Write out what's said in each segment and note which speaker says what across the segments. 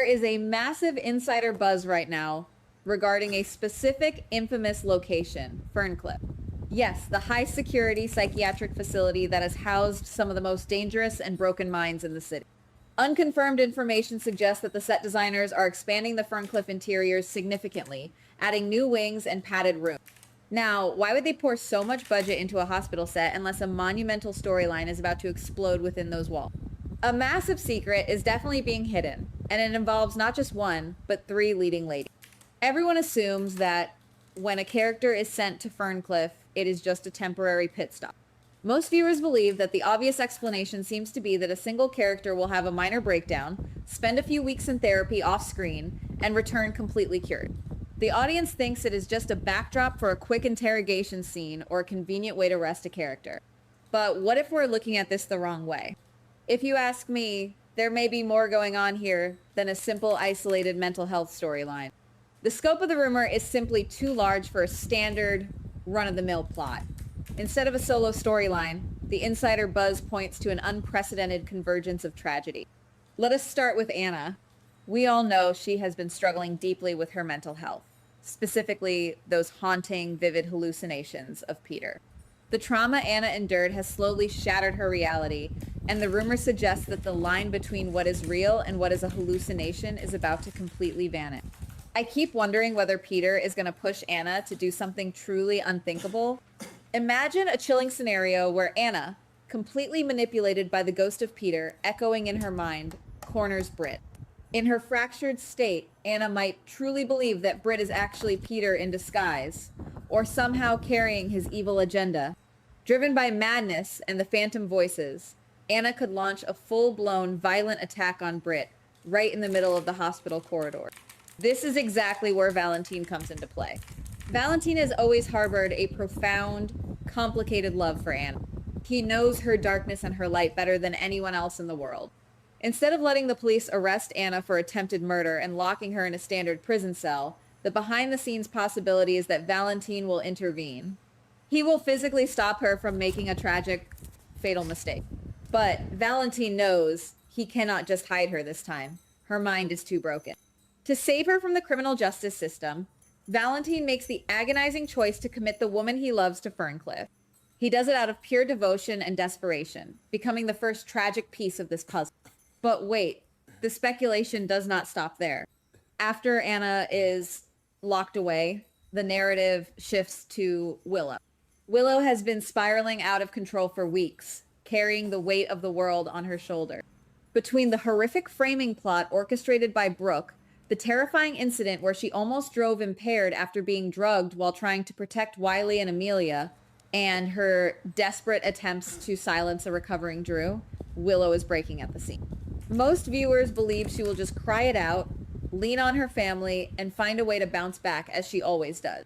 Speaker 1: is a massive insider buzz right now regarding a specific infamous location, Ferncliff. Yes, the high security psychiatric facility that has housed some of the most dangerous and broken minds in the city. Unconfirmed information suggests that the set designers are expanding the Ferncliff interiors significantly, adding new wings and padded rooms. Now, why would they pour so much budget into a hospital set unless a monumental storyline is about to explode within those walls? A massive secret is definitely being hidden, and it involves not just one, but three leading ladies. Everyone assumes that when a character is sent to Ferncliff, it is just a temporary pit stop. Most viewers believe that the obvious explanation seems to be that a single character will have a minor breakdown, spend a few weeks in therapy off-screen, and return completely cured. The audience thinks it is just a backdrop for a quick interrogation scene or a convenient way to rest a character. But what if we're looking at this the wrong way? If you ask me, there may be more going on here than a simple isolated mental health storyline. The scope of the rumor is simply too large for a standard run-of-the-mill plot. Instead of a solo storyline, the insider buzz points to an unprecedented convergence of tragedy. Let us start with Anna. We all know she has been struggling deeply with her mental health, specifically those haunting, vivid hallucinations of Peter. The trauma Anna endured has slowly shattered her reality, and the rumor suggests that the line between what is real and what is a hallucination is about to completely vanish. I keep wondering whether Peter is going to push Anna to do something truly unthinkable. Imagine a chilling scenario where Anna, completely manipulated by the ghost of Peter echoing in her mind, corners Britt. In her fractured state, Anna might truly believe that Britt is actually Peter in disguise, or somehow carrying his evil agenda. Driven by madness and the phantom voices, Anna could launch a full-blown violent attack on Britt right in the middle of the hospital corridor. This is exactly where Valentine comes into play. Valentine has always harbored a profound, complicated love for Anna. He knows her darkness and her light better than anyone else in the world. Instead of letting the police arrest Anna for attempted murder and locking her in a standard prison cell, the behind-the-scenes possibility is that Valentine will intervene. He will physically stop her from making a tragic, fatal mistake. But Valentine knows he cannot just hide her this time. Her mind is too broken. To save her from the criminal justice system, Valentine makes the agonizing choice to commit the woman he loves to Ferncliff. He does it out of pure devotion and desperation, becoming the first tragic piece of this puzzle. But wait, the speculation does not stop there. After Anna is locked away, the narrative shifts to Willow. Willow has been spiraling out of control for weeks, carrying the weight of the world on her shoulder. Between the horrific framing plot orchestrated by Brooke, the terrifying incident where she almost drove impaired after being drugged while trying to protect Wiley and Amelia, and her desperate attempts to silence a recovering Drew, Willow is breaking at the seams. Most viewers believe she will just cry it out, lean on her family, and find a way to bounce back as she always does.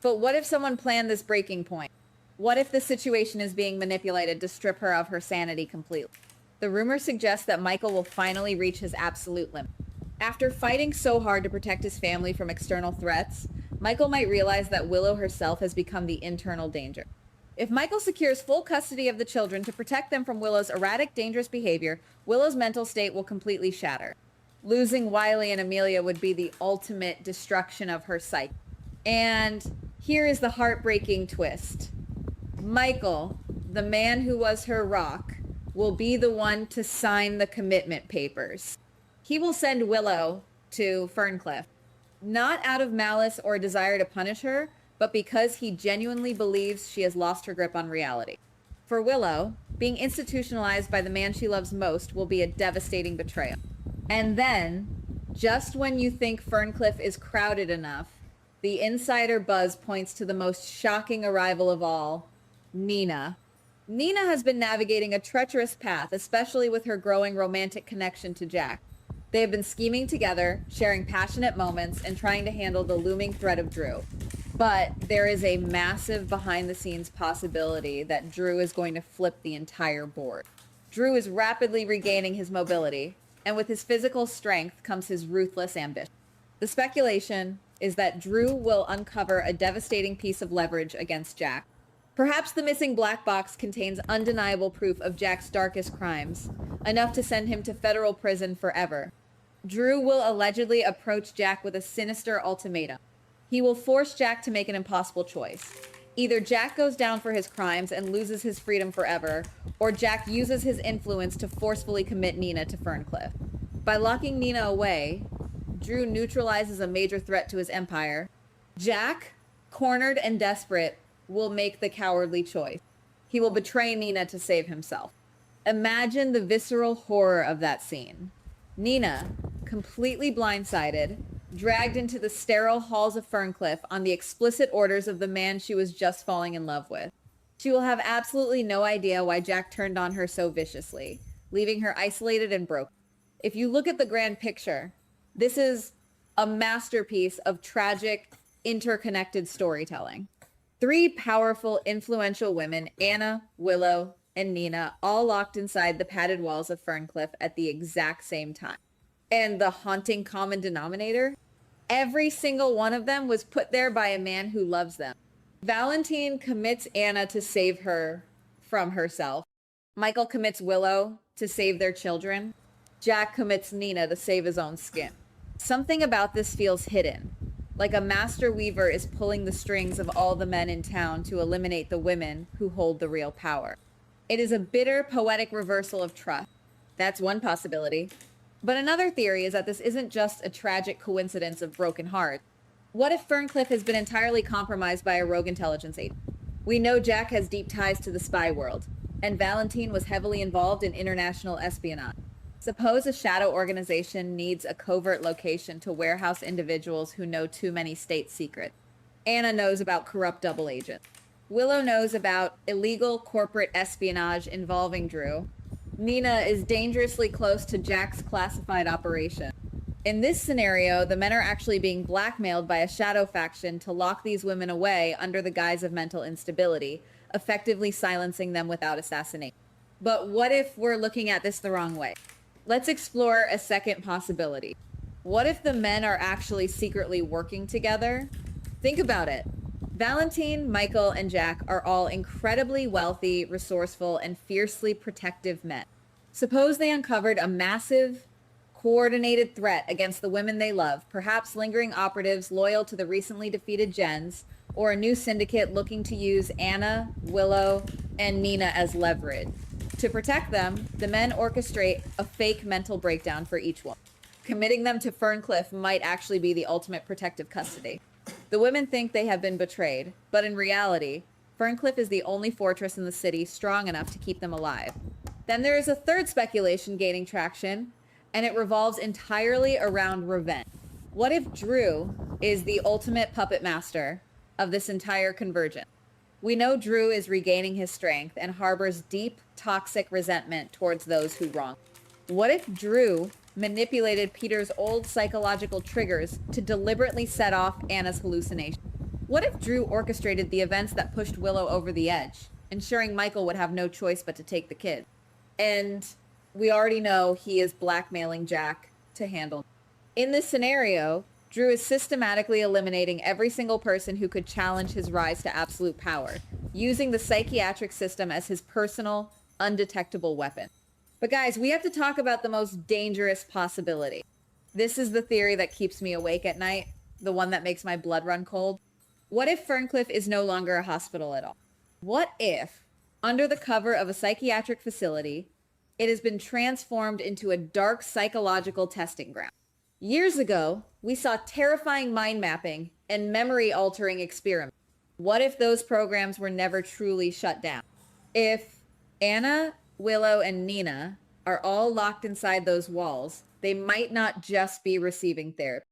Speaker 1: But what if someone planned this breaking point? What if the situation is being manipulated to strip her of her sanity completely? The rumor suggests that Michael will finally reach his absolute limit. After fighting so hard to protect his family from external threats, Michael might realize that Willow herself has become the internal danger. If Michael secures full custody of the children to protect them from Willow's erratic, dangerous behavior, Willow's mental state will completely shatter. Losing Wiley and Amelia would be the ultimate destruction of her psyche. And here is the heartbreaking twist. Michael, the man who was her rock, will be the one to sign the commitment papers. He will send Willow to Ferncliff, not out of malice or desire to punish her, but because he genuinely believes she has lost her grip on reality. For Willow, being institutionalized by the man she loves most will be a devastating betrayal. And then, just when you think Ferncliff is crowded enough, the insider buzz points to the most shocking arrival of all, Nina. Nina has been navigating a treacherous path, especially with her growing romantic connection to Jack. They have been scheming together, sharing passionate moments, and trying to handle the looming threat of Drew. But there is a massive behind-the-scenes possibility that Drew is going to flip the entire board. Drew is rapidly regaining his mobility, and with his physical strength comes his ruthless ambition. The speculation is that Drew will uncover a devastating piece of leverage against Jack. Perhaps the missing black box contains undeniable proof of Jack's darkest crimes, enough to send him to federal prison forever. Drew will allegedly approach Jack with a sinister ultimatum. He will force Jack to make an impossible choice. Either Jack goes down for his crimes and loses his freedom forever, or Jack uses his influence to forcefully commit Nina to Ferncliff. By locking Nina away, Drew neutralizes a major threat to his empire. Jack, cornered and desperate, will make the cowardly choice. He will betray Nina to save himself. Imagine the visceral horror of that scene. Nina, completely blindsided, dragged into the sterile halls of Ferncliff on the explicit orders of the man she was just falling in love with. She will have absolutely no idea why Jack turned on her so viciously, leaving her isolated and broken. If you look at the grand picture, this is a masterpiece of tragic, interconnected storytelling. Three powerful, influential women, Anna, Willow, and Nina, all locked inside the padded walls of Ferncliff at the exact same time. And the haunting common denominator? Every single one of them was put there by a man who loves them. Valentine commits Anna to save her from herself. Michael commits Willow to save their children. Jack commits Nina to save his own skin. Something about this feels hidden, like a master weaver is pulling the strings of all the men in town to eliminate the women who hold the real power. It is a bitter, poetic reversal of trust. That's one possibility. But another theory is that this isn't just a tragic coincidence of broken hearts. What if Ferncliff has been entirely compromised by a rogue intelligence agent? We know Jack has deep ties to the spy world, and Valentine was heavily involved in international espionage. Suppose a shadow organization needs a covert location to warehouse individuals who know too many state secrets. Anna knows about corrupt double agents. Willow knows about illegal corporate espionage involving Drew. Nina is dangerously close to Jack's classified operation. In this scenario, the men are actually being blackmailed by a shadow faction to lock these women away under the guise of mental instability, effectively silencing them without assassination. But what if we're looking at this the wrong way? Let's explore a second possibility. What if the men are actually secretly working together? Think about it. Valentine, Michael, and Jack are all incredibly wealthy, resourceful, and fiercely protective men. Suppose they uncovered a massive, coordinated threat against the women they love, perhaps lingering operatives loyal to the recently defeated Gens, or a new syndicate looking to use Anna, Willow, and Nina as leverage. To protect them, the men orchestrate a fake mental breakdown for each one. Committing them to Ferncliff might actually be the ultimate protective custody. The women think they have been betrayed, but in reality, Ferncliff is the only fortress in the city strong enough to keep them alive. Then there is a third speculation gaining traction, and it revolves entirely around revenge. What if Drew is the ultimate puppet master of this entire convergence? We know Drew is regaining his strength and harbors deep, toxic resentment towards those who wronged him. What if Drew manipulated Peter's old psychological triggers to deliberately set off Anna's hallucination? What if Drew orchestrated the events that pushed Willow over the edge, ensuring Michael would have no choice but to take the kid? And we already know he is blackmailing Jack to handle it. In this scenario, Drew is systematically eliminating every single person who could challenge his rise to absolute power, using the psychiatric system as his personal, undetectable weapon. But guys, we have to talk about the most dangerous possibility. This is the theory that keeps me awake at night, the one that makes my blood run cold. What if Ferncliff is no longer a hospital at all? What if, under the cover of a psychiatric facility, it has been transformed into a dark psychological testing ground? Years ago, we saw terrifying mind mapping and memory-altering experiments. What if those programs were never truly shut down? If Anna, Willow, and Nina are all locked inside those walls, they might not just be receiving therapy.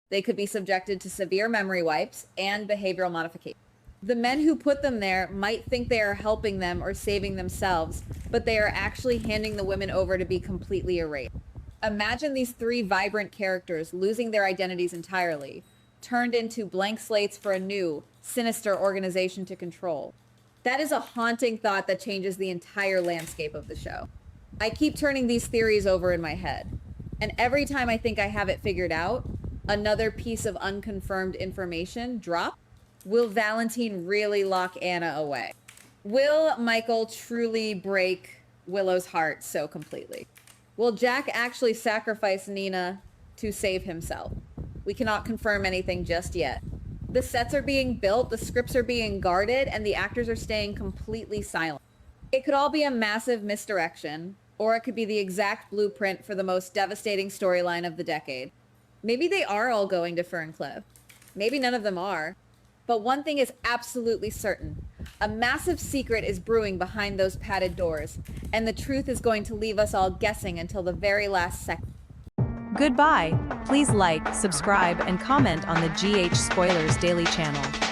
Speaker 1: They could be subjected to severe memory wipes and behavioral modification. The men who put them there might think they are helping them or saving themselves, but they are actually handing the women over to be completely erased. Imagine these three vibrant characters losing their identities entirely, turned into blank slates for a new, sinister organization to control. That is a haunting thought that changes the entire landscape of the show. I keep turning these theories over in my head, and every time I think I have it figured out, another piece of unconfirmed information drops. Will Valentine really lock Anna away? Will Michael truly break Willow's heart so completely? Will Jack actually sacrifice Nina to save himself. We cannot confirm anything just yet. The sets are being built, the scripts are being guarded, and the actors are staying completely silent. It could all be a massive misdirection, or it could be the exact blueprint for the most devastating storyline of the decade. Maybe they are all going to Ferncliff. Maybe none of them are. But one thing is absolutely certain. A massive secret is brewing behind those padded doors, and the truth is going to leave us all guessing until the very last second.
Speaker 2: Goodbye. Please like, subscribe, and comment on the GH Spoilers Daily channel.